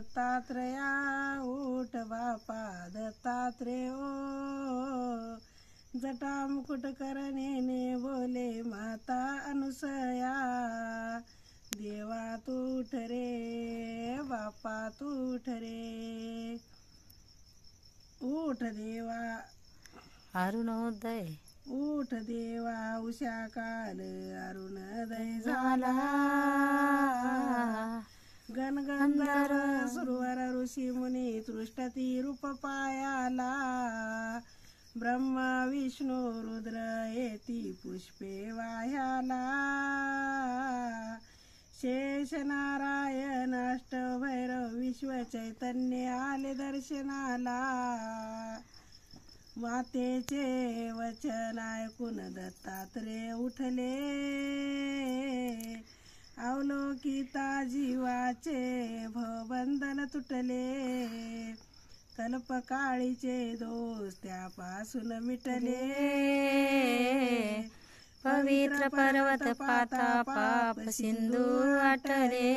दत्तात्रया उठ बापा दत्तात्रेय जटा मुकुट करनेने बोले माता अनुसया देवा तू उठ रे बापा तू उठ रे उठ देवा अरुणोदय उठ देवा उषा काल अरुणोदय झाला गणगंधर्व सुरवर ऋषी मुनी तृष्टती रूप पायाला ब्रह्मा विष्णू रुद्र येती पुष्पे वाह्याला शेष नारायण अष्टभैरव विश्व चैतन्य आले दर्शनाला मातेचे वचन ऐकून दत्तात्रेय उठले अवलोकिता जीवाचे भवबंधन तुटले कल्पकाळीचे दोष त्यापासून मिटले पवित्र पर्वत पाता पाप सिंधू आटले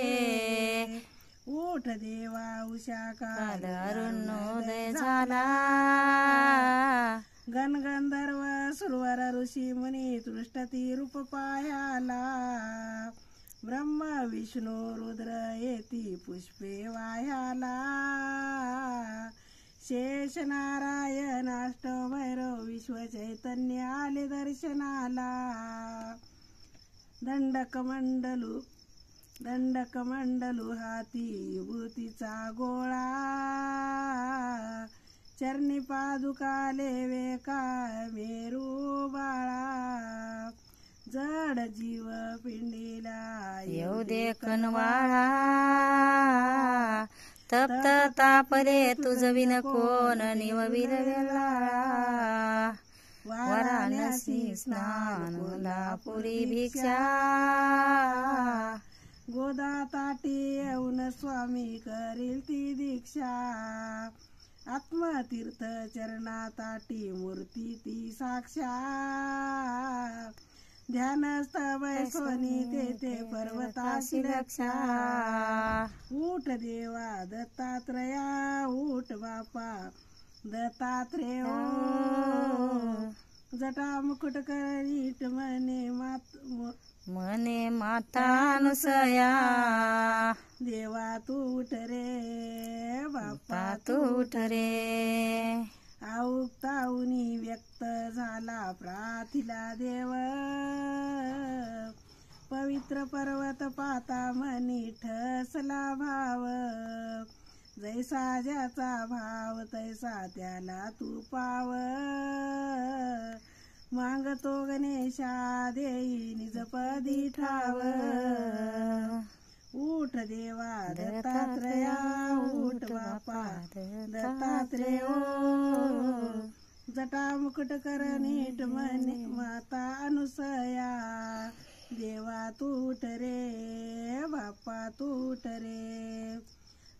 उठ देवा उषा काल अरुणोदय झाला गणगंधर्व सुरवर ऋषी मुनी तृष्टती रूप पायाला ब्रह्मा विष्णू रुद्र येती पुष्पे वाह्याला शेष नारायण अष्टभैरव विश्व चैतन्य आले दर्शनाला दंडक मंडलू हाती विभूतीचा गोळा चरणी पादुका लेवे काय मेरू बाळा जड जीव पिंडीला येऊ दे कनवाळा तप्त तापले तुझ विन कोण निवविल वेलाळा वाराणसी स्नान पुरी भिक्षा गोदा ताटी येऊन स्वामी करील ती दीक्षा आत्मतीर्थ चरणा ताटी मूर्ती ती साक्षात ध्यानस्थ बैसोनी तेथे पर्वताशी रक्षा उठ देवा दत्तात्रया उठ बापा दत्तात्रेय जटा मुकुट करीट मने माता अनुसया देवा तू उठ रे बापा तू उठ रे आउक्ताऊनी व्यक्त झाला प्राथिला देव पवित्र पर्वत पाता मनी ठसला भाव जैसा ज्याचा भाव तैसा त्याला तू पाव मागतो गणेशा देई निजपदी ठाव उठ देवा दत्तात्रया उठ बापा दत्तात्रेय जटा मुकुट कर नीट मने माता अनुसया देवा तू उठ रे बापा तू उठ रे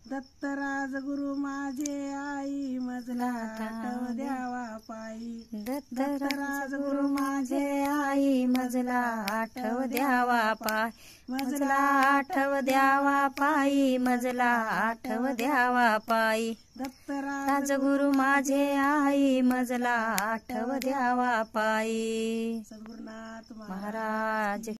दत्तराज गुरु माझे आई मजला आठव द्यावा पायी दत्तराज गुरु माझे आई मजला आठव द्यावा पाय मजला आठव द्यावा पायी मजला आठव द्यावा पायी दत्तराज गुरु माझे आई मजला आठव द्यावा पायी सद्गुरुनाथ महाराज